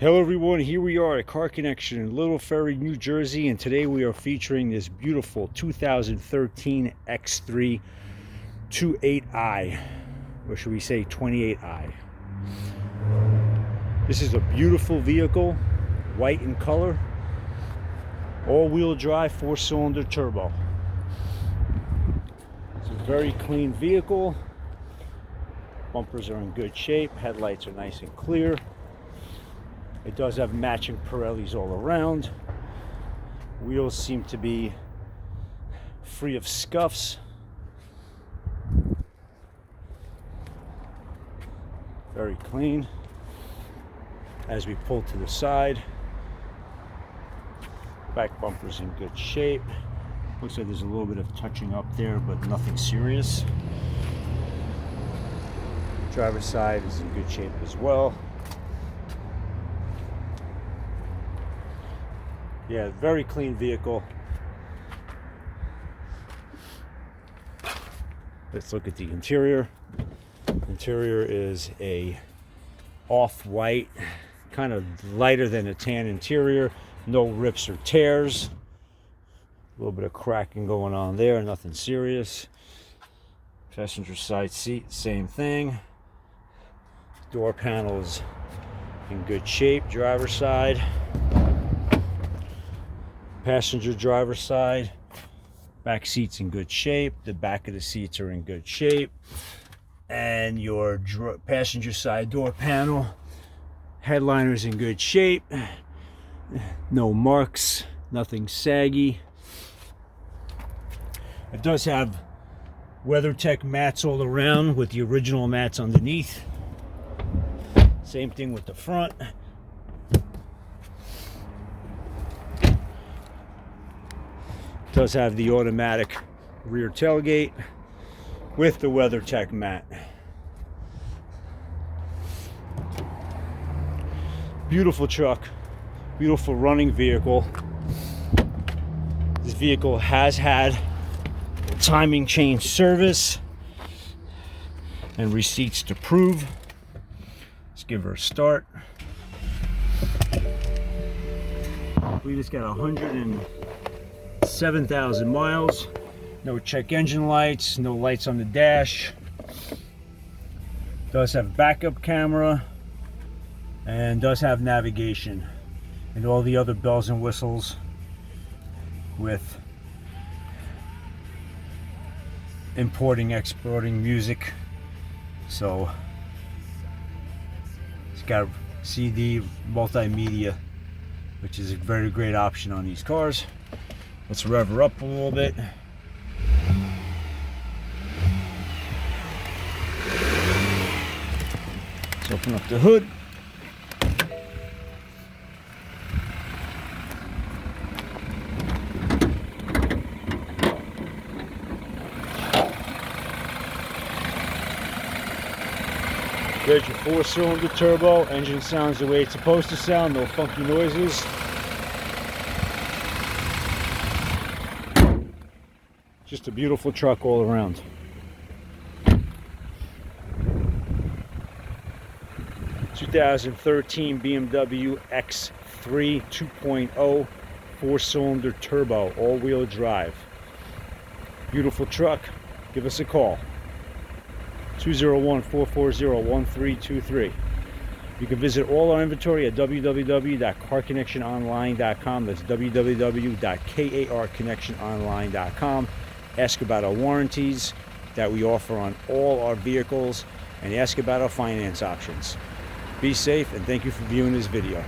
Hello everyone, here we are at Car Connection in Little Ferry, New Jersey, and today we are featuring this beautiful 2013 X3 28i, or should we say 28i. This is a beautiful vehicle, white in color, all-wheel drive, 4-cylinder turbo. It's a very clean vehicle. Bumpers are in good shape, headlights are nice and clear. It does have matching Pirellis all around. Wheels seem to be free of scuffs. Very clean. As we pull to the side, back bumper's in good shape. Looks like there's a little bit of touching up there, but nothing serious. Driver's side is in good shape as well. Yeah, very clean vehicle. Let's look at the interior. Interior is a off-white, kind of lighter than a tan interior. No rips or tears. A little bit of cracking going on there, nothing serious. Passenger side seat, same thing. Door panel is in good shape. Driver's side. Passenger driver's side, back seats in good shape. The back of the seats are in good shape, and your passenger side door panel, headliner's in good shape. No marks, nothing saggy. It does have WeatherTech mats all around with the original mats underneath. Same thing with the front. Does have the automatic rear tailgate with the WeatherTech mat. Beautiful truck, beautiful running vehicle. This vehicle has had timing chain service and receipts to prove. Let's give her a start. We just got 107,000 miles. No check engine lights, no lights on the dash. Does have backup camera and does have navigation and all the other bells and whistles with importing, exporting music. So it's got CD multimedia, which is a very great option on these cars. Let's rev her up a little bit. Let's open up the hood. There's your 4-cylinder turbo. Engine sounds the way it's supposed to sound. No funky noises. Just a beautiful truck all around. (2013) BMW X3 2.0 4-cylinder turbo, all-wheel drive. Beautiful truck. Give us a call. 201-440-1323. You can visit all our inventory at www.carconnectiononline.com. That's www.carconnectiononline.com. Ask about our warranties that we offer on all our vehicles, and ask about our finance options. Be safe, and thank you for viewing this video.